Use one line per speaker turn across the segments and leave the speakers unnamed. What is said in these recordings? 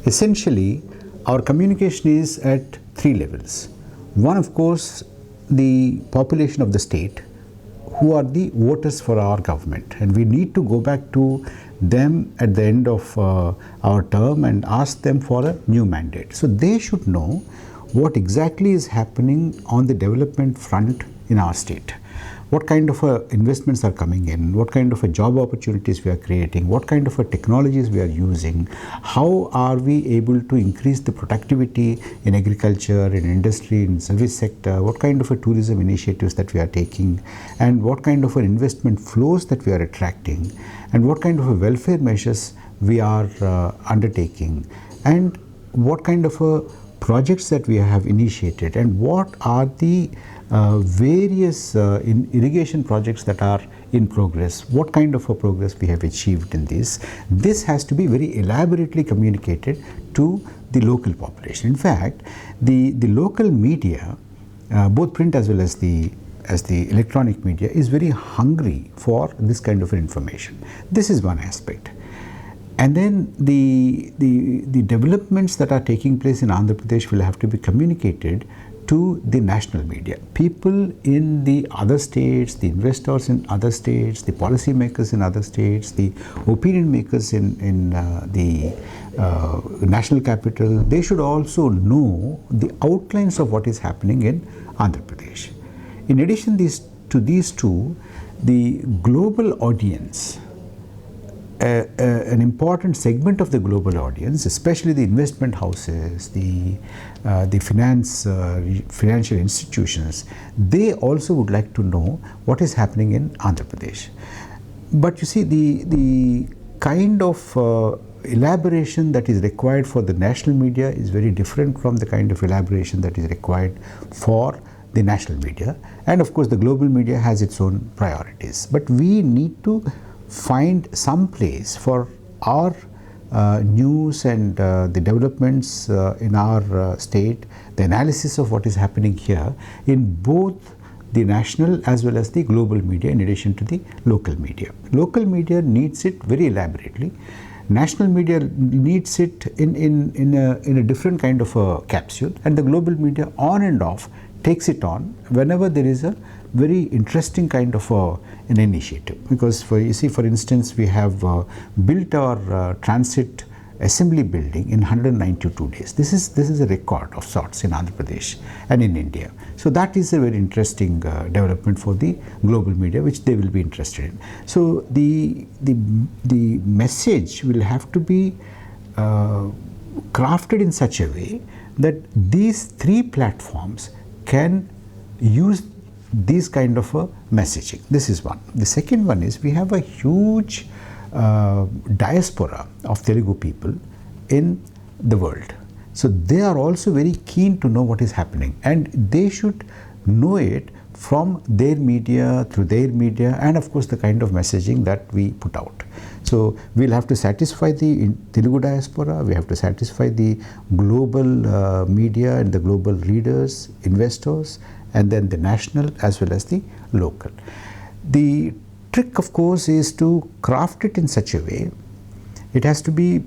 Essentially, our communication is at three levels. One, of course, the population of the state, who are the voters for our government, and we need to go back to them at the end of our term and ask them for a new mandate. So they should know what exactly is happening on the development front in our state. What kind of investments are coming in, what kind of job opportunities we are creating, what kind of technologies we are using, how are we able to increase the productivity in agriculture, in industry, in service sector, what kind of tourism initiatives that we are taking, and what kind of investment flows that we are attracting, and what kind of welfare measures we are undertaking, and what kind of projects that we have initiated, and what are the various irrigation projects that are in progress, what kind of a progress we have achieved in this. This has to be very elaborately communicated to the local population. In fact, the local media, both print as well as the electronic media, is very hungry for this kind of information. This is one aspect. And then the developments that are taking place in Andhra Pradesh will have to be communicated to the national media. People in the other states, the investors in other states, the policy makers in other states, the opinion makers in the national capital, they should also know the outlines of what is happening in Andhra Pradesh. In addition to these two, the global audience, an important segment of the global audience, especially the investment houses, the financial institutions, they also would like to know what is happening in Andhra Pradesh. But you see, the kind of elaboration that is required for the national media is very different from the kind of elaboration that is required for the national media. And of course, the global media has its own priorities. But we need to find some place for our news and the developments in our state, the analysis of what is happening here in both the national as well as the global media, in addition to the local media. Local media needs it very elaborately. National media needs it in a different kind of a capsule, and the global media on and off takes it on whenever there is a very interesting kind of an initiative. Because you see, for instance, we have built our transit assembly building in 192 days. This is a record of sorts in Andhra Pradesh and in India. So that is a very interesting development for the global media, which they will be interested in. So the message will have to be crafted in such a way that these three platforms can use these kind of a messaging. This is one. The second one is, we have a huge diaspora of Telugu people in the world. So they are also very keen to know what is happening, and they should know it from their media, through their media, and of course the kind of messaging that we put out. So we'll have to satisfy the Telugu diaspora, we have to satisfy the global media and the global readers, investors, and then the national as well as the local. The trick, of course, is to craft it in such a way, it has to be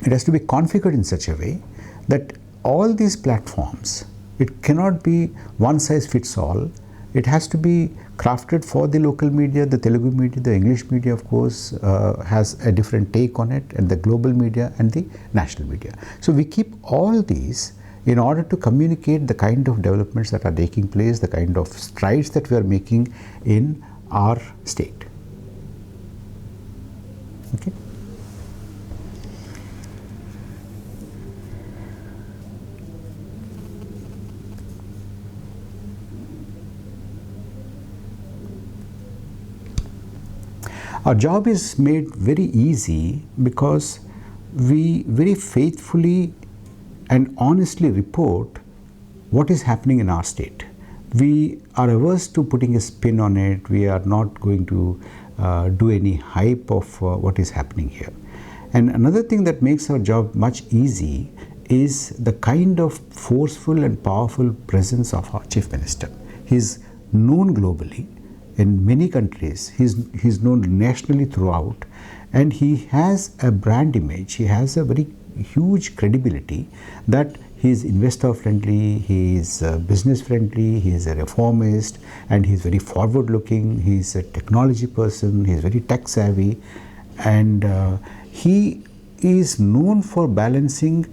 configured in such a way that all these platforms, it cannot be one size fits all. It has to be crafted for the local media, the Telugu media, the English media, of course, has a different take on it, and the global media and the national media. So we keep all these in order to communicate the kind of developments that are taking place, the kind of strides that we are making in our state. Okay. Our job is made very easy because we very faithfully and honestly report what is happening in our state. We are averse to putting a spin on it. We are not going to do any hype of what is happening here. And another thing that makes our job much easy is the kind of forceful and powerful presence of our Chief Minister. He is known globally in many countries. He's known nationally throughout, and he has a brand image. He has a very huge credibility that he is investor friendly, he is business friendly, he is a reformist, and he is very forward looking, he is a technology person, he is very tech savvy, and he is known for balancing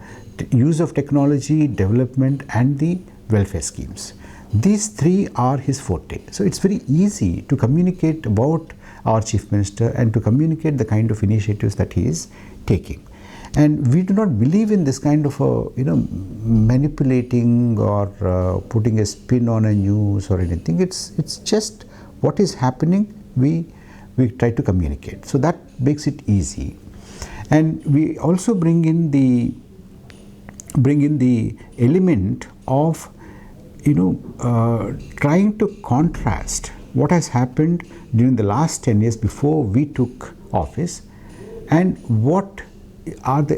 use of technology, development, and the welfare schemes. These three are his forte. So it's very easy to communicate about our Chief Minister and to communicate the kind of initiatives that he is taking. And we do not believe in this kind of manipulating or putting a spin on a news or anything. It's just what is happening, we try to communicate. So that makes it easy. And we also bring in the element of trying to contrast what has happened during the last 10 years before we took office and what are the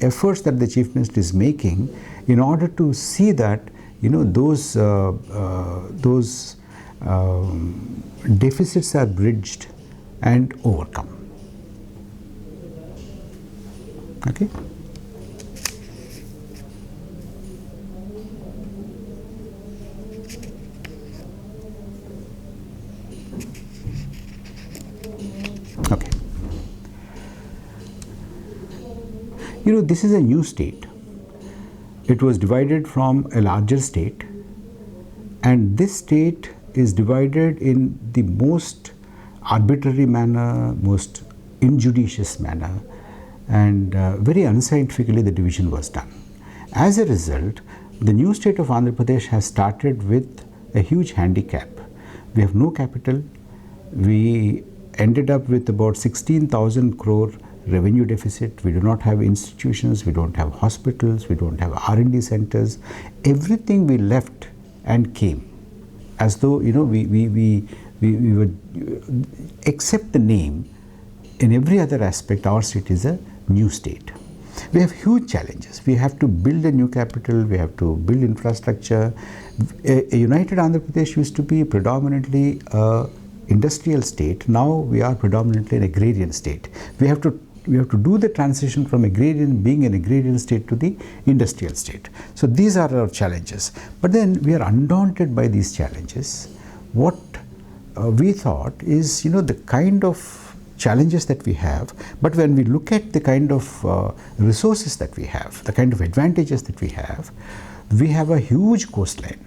efforts that the Chief Minister is making in order to see that those deficits are bridged and overcome. Okay. Okay. This is a new state. It was divided from a larger state, and this state is divided in the most arbitrary manner, most injudicious manner, and very unscientifically the division was done. As a result, the new state of Andhra Pradesh has started with a huge handicap. We have no capital. We ended up with about 16,000 crore revenue deficit. We do not have institutions, we don't have hospitals, we don't have R&D centers. Everything we left and came as though we would accept the name. In every other aspect, our state is a new state. We have huge challenges. We have to build a new capital, we have to build infrastructure. A united Andhra Pradesh used to be predominantly industrial state. Now we are predominantly an agrarian state. We have to do the transition from being an agrarian state to the industrial state. So these are our challenges. But then we are undaunted by these challenges. What we thought is, the kind of challenges that we have, but when we look at the kind of resources that we have, the kind of advantages that we have a huge coastline.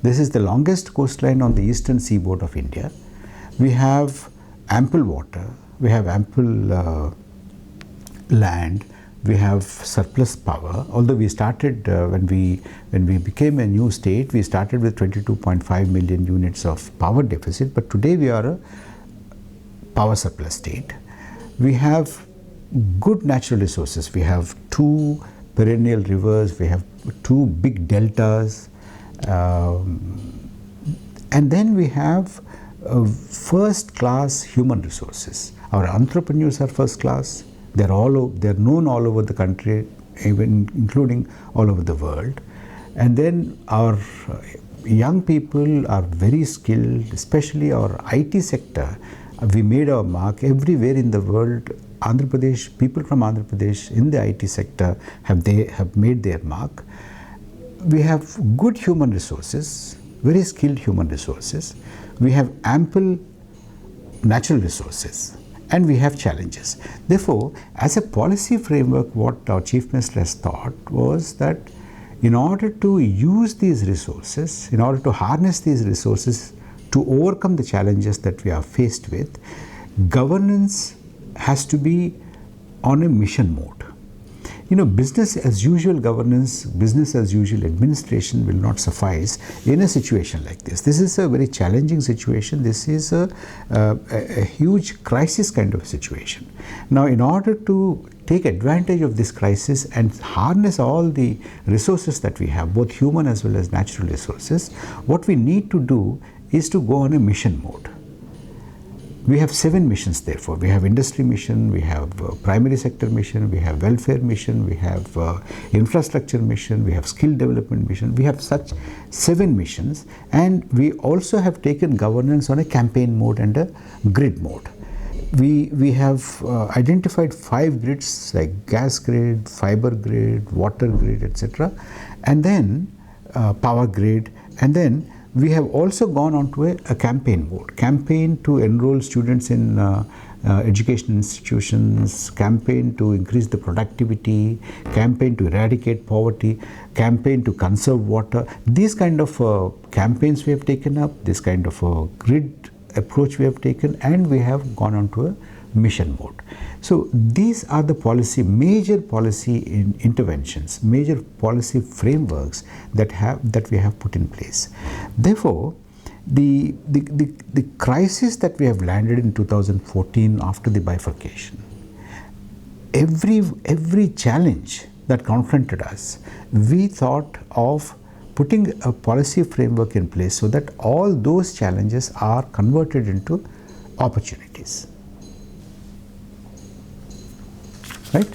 This is the longest coastline on the eastern seaboard of India. We have ample water, we have ample land, we have surplus power. Although we started when we became a new state, we started with 22.5 million units of power deficit, but today we are a power surplus state. We have good natural resources. We have 2 perennial rivers, we have 2 big deltas, and then we have first class human resources. Our entrepreneurs are first class. They're known all over the country, even including all over the world. And then our young people are very skilled, especially our IT sector. We made our mark everywhere in the world. Andhra Pradesh, people from Andhra Pradesh in the IT sector have made their mark. We have good human resources, very skilled human resources. We have ample natural resources, and we have challenges. Therefore, as a policy framework, what our Chief Minister has thought was that in order to use these resources, in order to harness these resources to overcome the challenges that we are faced with, governance has to be on a mission mode. Business as usual governance, business as usual administration will not suffice in a situation like this. This is a very challenging situation. This is a huge crisis kind of situation. Now, in order to take advantage of this crisis and harness all the resources that we have, both human as well as natural resources, what we need to do is to go on a mission mode. We have 7 missions, therefore. We have industry mission, we have primary sector mission, we have welfare mission, we have infrastructure mission, we have skill development mission. We have such 7 missions, and we also have taken governance on a campaign mode and a grid mode. we have identified 5 grids like gas grid, fiber grid, water grid, etc., and then power grid, and then we have also gone on to a campaign mode. Campaign to enroll students in education institutions, campaign to increase the productivity, campaign to eradicate poverty, campaign to conserve water. These kind of campaigns we have taken up, this kind of grid approach we have taken, and we have gone on to a mission mode. So these are the major policy interventions, major policy frameworks that we have put in place. Therefore, the crisis that we have landed in 2014 after the bifurcation, every challenge that confronted us, we thought of putting a policy framework in place so that all those challenges are converted into opportunities. Right?